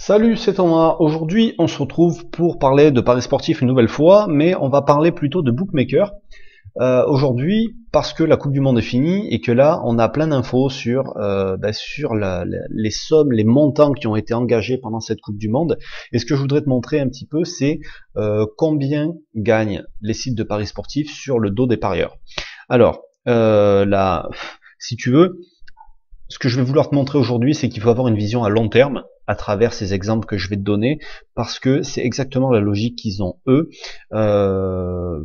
Salut, c'est Thomas. Aujourd'hui, on se retrouve pour parler de paris sportifs une nouvelle fois, mais on va parler plutôt de bookmaker. Aujourd'hui, parce que la Coupe du Monde est finie et que là, on a plein d'infos sur les sommes, les montants qui ont été engagés pendant cette Coupe du Monde. Et ce que je voudrais te montrer un petit peu, c'est combien gagnent les sites de paris sportifs sur le dos des parieurs. Alors, là, si tu veux, ce que je vais vouloir te montrer aujourd'hui, c'est qu'il faut avoir une vision à long terme à travers ces exemples que je vais te donner, parce que c'est exactement la logique qu'ils ont eux.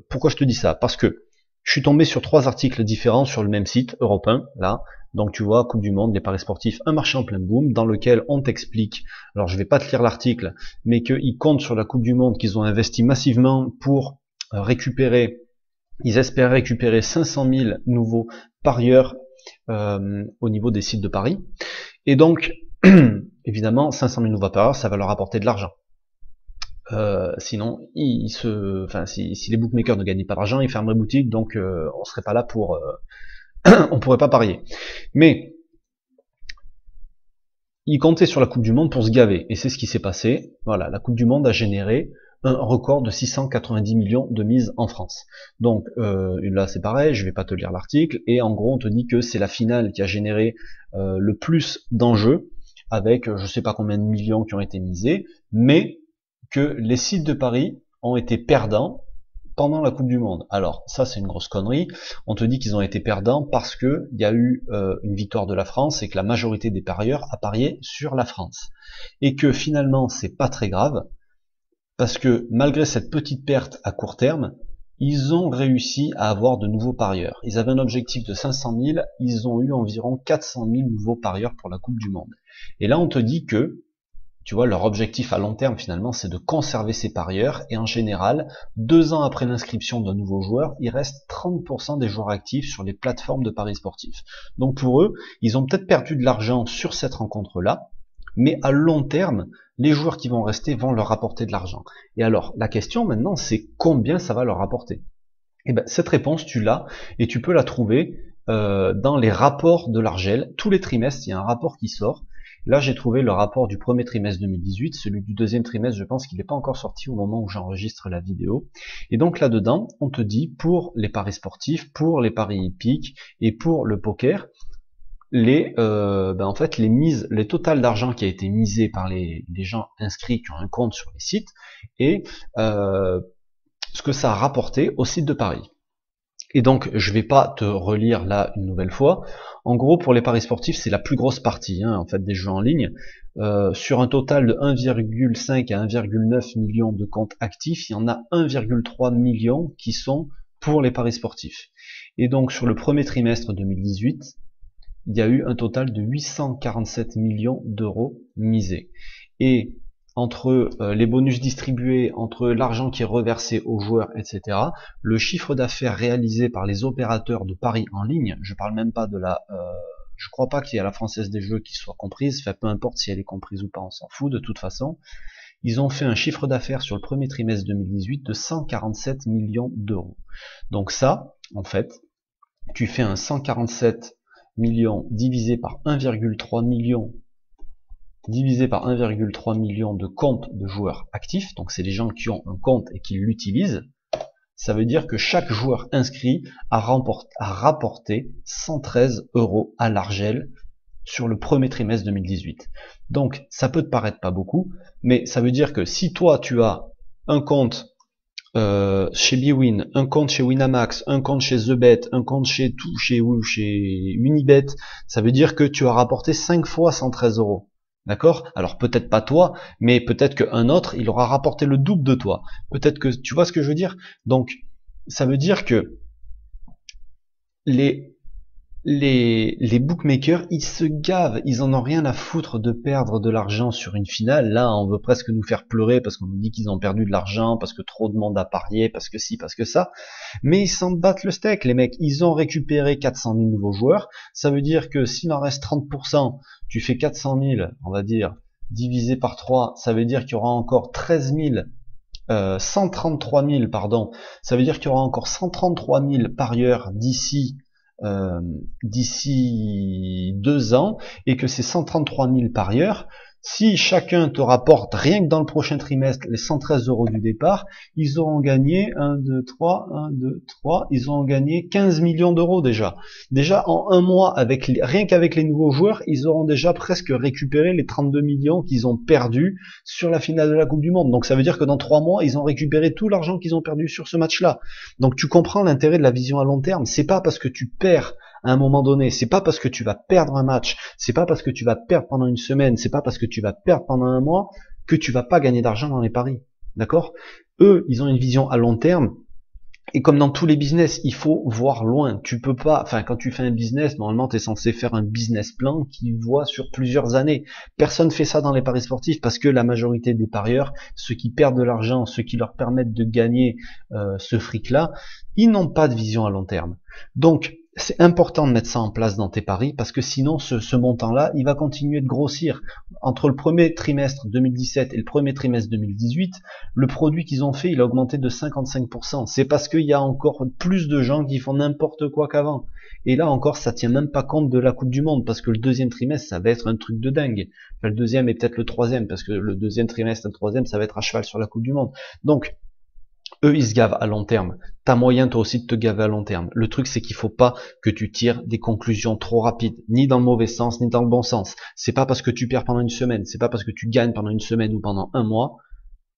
Pourquoi je te dis ça? Parce que je suis tombé sur 3 articles différents sur le même site, Europe 1, là. Donc tu vois, Coupe du Monde, les paris sportifs, un marché en plein boom, dans lequel on t'explique, alors je vais pas te lire l'article, mais qu'ils comptent sur la Coupe du Monde, qu'ils ont investi massivement pour récupérer, ils espèrent récupérer 500 000 nouveaux parieurs au niveau des sites de paris. Et donc, évidemment, 500 000 nouveaux parieurs, ça va leur apporter de l'argent. Sinon, si les bookmakers ne gagnaient pas d'argent, ils fermeraient boutique, donc on serait pas là pour, on pourrait pas parier. Mais ils comptaient sur la Coupe du Monde pour se gaver, et c'est ce qui s'est passé. Voilà, la Coupe du Monde a généré un record de 690 millions de mises en France. Donc là c'est pareil, je vais pas te lire l'article, et en gros on te dit que c'est la finale qui a généré le plus d'enjeux, avec je sais pas combien de millions qui ont été misés, mais que les sites de paris ont été perdants pendant la Coupe du Monde. Alors ça c'est une grosse connerie, on te dit qu'ils ont été perdants parce que il y a eu une victoire de la France et que la majorité des parieurs a parié sur la France. Et que finalement c'est pas très grave, parce que malgré cette petite perte à court terme, ils ont réussi à avoir de nouveaux parieurs. Ils avaient un objectif de 500 000, ils ont eu environ 400 000 nouveaux parieurs pour la Coupe du Monde. Et là on te dit que, tu vois, leur objectif à long terme finalement c'est de conserver ces parieurs, et en général, 2 ans après l'inscription d'un nouveau joueur, il reste 30% des joueurs actifs sur les plateformes de paris sportifs. Donc pour eux, ils ont peut-être perdu de l'argent sur cette rencontre-là, mais à long terme, les joueurs qui vont rester vont leur rapporter de l'argent. Et alors, la question maintenant, c'est combien ça va leur rapporter? Et ben, cette réponse, tu l'as, et tu peux la trouver dans les rapports de l'Argel. Tous les trimestres, il y a un rapport qui sort. Là, j'ai trouvé le rapport du premier trimestre 2018, celui du deuxième trimestre, je pense qu'il n'est pas encore sorti au moment où j'enregistre la vidéo. Et donc là-dedans, on te dit, pour les paris sportifs, pour les paris hippiques et pour le poker, les mises, les totales d'argent qui a été misé par les gens inscrits qui ont un compte sur les sites, et ce que ça a rapporté au site de paris. Et donc je vais pas te relire là une nouvelle fois. En gros, pour les paris sportifs, c'est la plus grosse partie en fait des jeux en ligne. Sur un total de 1,5 à 1,9 million de comptes actifs, il y en a 1,3 million qui sont pour les paris sportifs. Et donc sur le premier trimestre 2018, il y a eu un total de 847 millions d'euros misés. Et entre les bonus distribués, entre l'argent qui est reversé aux joueurs, etc., le chiffre d'affaires réalisé par les opérateurs de paris en ligne, je parle même pas de la... je crois pas qu'il y a la Française des Jeux qui soit comprise, enfin, peu importe si elle est comprise ou pas, on s'en fout de toute façon. Ils ont fait un chiffre d'affaires sur le premier trimestre 2018 de 147 millions d'euros. Donc ça, en fait, tu fais un 147 millions divisé par 1,3 million de comptes de joueurs actifs, donc c'est les gens qui ont un compte et qui l'utilisent, ça veut dire que chaque joueur inscrit a rapporté 113 euros à l'Argel sur le premier trimestre 2018. Donc ça peut te paraître pas beaucoup, mais ça veut dire que si toi tu as un compte chez Bwin, un compte chez Winamax, un compte chez TheBet, un compte chez Unibet, ça veut dire que tu as rapporté 5 fois 113 euros. D'accord? Alors peut-être pas toi, mais peut-être qu'un autre, il aura rapporté le double de toi. Peut-être que tu vois ce que je veux dire? Donc ça veut dire que les bookmakers, ils se gavent, ils en ont rien à foutre de perdre de l'argent sur une finale. Là, on veut presque nous faire pleurer parce qu'on nous dit qu'ils ont perdu de l'argent, parce que trop de monde a parié, parce que ci, parce que ça. Mais ils s'en battent le steak, les mecs. Ils ont récupéré 400 000 nouveaux joueurs. Ça veut dire que s'il en reste 30%, tu fais 400 000, on va dire, divisé par 3, ça veut dire qu'il y aura encore 133 000, pardon. Ça veut dire qu'il y aura encore 133 000 parieurs d'ici 2 ans, et que ces 133 000 parieurs, Si chacun te rapporte, rien que dans le prochain trimestre, les 113 euros du départ, ils auront gagné 1, 2, 3, ils auront gagné 15 millions d'euros déjà. Déjà, en un mois, rien qu'avec les nouveaux joueurs, ils auront déjà presque récupéré les 32 millions qu'ils ont perdus sur la finale de la Coupe du Monde. Donc ça veut dire que dans 3 mois, ils ont récupéré tout l'argent qu'ils ont perdu sur ce match-là. Donc tu comprends l'intérêt de la vision à long terme. C'est pas parce que tu perds à un moment donné, c'est pas parce que tu vas perdre un match, c'est pas parce que tu vas perdre pendant une semaine, c'est pas parce que tu vas perdre pendant un mois que tu vas pas gagner d'argent dans les paris. D'accord? Eux, ils ont une vision à long terme. Et comme dans tous les business, il faut voir loin. Tu peux pas, enfin, quand tu fais un business, normalement, tu es censé faire un business plan qui voit sur plusieurs années. Personne fait ça dans les paris sportifs parce que la majorité des parieurs, ceux qui perdent de l'argent, ceux qui leur permettent de gagner ce fric-là, ils n'ont pas de vision à long terme. Donc, c'est important de mettre ça en place dans tes paris parce que sinon, ce montant-là, il va continuer de grossir. Entre le premier trimestre 2017 et le premier trimestre 2018, le produit qu'ils ont fait, il a augmenté de 55%. C'est parce qu'il y a encore plus de gens qui font n'importe quoi qu'avant. Et là encore, ça tient même pas compte de la Coupe du Monde, parce que le deuxième trimestre, ça va être un truc de dingue. Enfin, le deuxième et peut-être le troisième, parce que le deuxième trimestre et le troisième, ça va être à cheval sur la Coupe du Monde. Donc, eux, ils se gavent à long terme. T'as moyen, toi aussi, de te gaver à long terme. Le truc, c'est qu'il faut pas que tu tires des conclusions trop rapides, ni dans le mauvais sens, ni dans le bon sens. C'est pas parce que tu perds pendant une semaine, c'est pas parce que tu gagnes pendant une semaine ou pendant un mois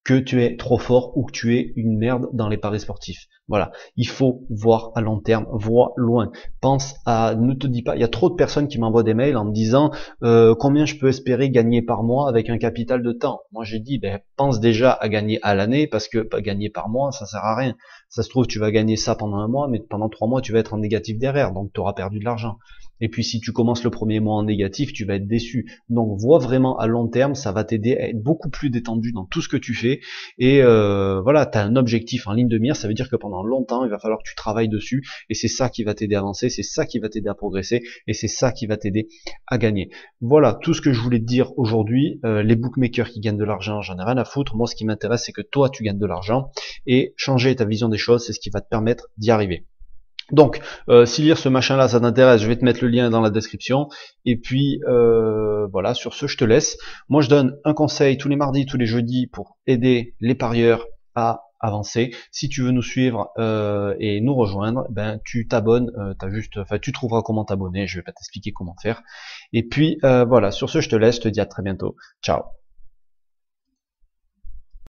que tu es trop fort ou que tu es une merde dans les paris sportifs. Voilà. Il faut voir à long terme, voir loin. Pense à, ne te dis pas, il y a trop de personnes qui m'envoient des mails en me disant combien je peux espérer gagner par mois avec un capital de temps. Moi j'ai dit, pense déjà à gagner à l'année parce que gagner par mois, ça sert à rien. Ça se trouve, tu vas gagner ça pendant un mois, mais pendant 3 mois, tu vas être en négatif derrière, donc tu auras perdu de l'argent. Et puis si tu commences le premier mois en négatif, tu vas être déçu. Donc vois vraiment à long terme, ça va t'aider à être beaucoup plus détendu dans tout ce que tu fais. Et voilà, tu as un objectif en ligne de mire, ça veut dire que pendant longtemps, il va falloir que tu travailles dessus. Et c'est ça qui va t'aider à avancer, c'est ça qui va t'aider à progresser, et c'est ça qui va t'aider à gagner. Voilà tout ce que je voulais te dire aujourd'hui. Les bookmakers qui gagnent de l'argent, j'en ai rien à foutre. Moi, ce qui m'intéresse, c'est que toi, tu gagnes de l'argent. Et changer ta vision des choses, c'est ce qui va te permettre d'y arriver. Donc, si lire ce machin-là, ça t'intéresse, je vais te mettre le lien dans la description. Et puis, voilà, sur ce, je te laisse. Moi, je donne un conseil tous les mardis, tous les jeudis pour aider les parieurs à avancer. Si tu veux nous suivre et nous rejoindre, tu t'abonnes, tu trouveras comment t'abonner. Je vais pas t'expliquer comment faire. Et puis, voilà, sur ce, je te laisse, je te dis à très bientôt. Ciao.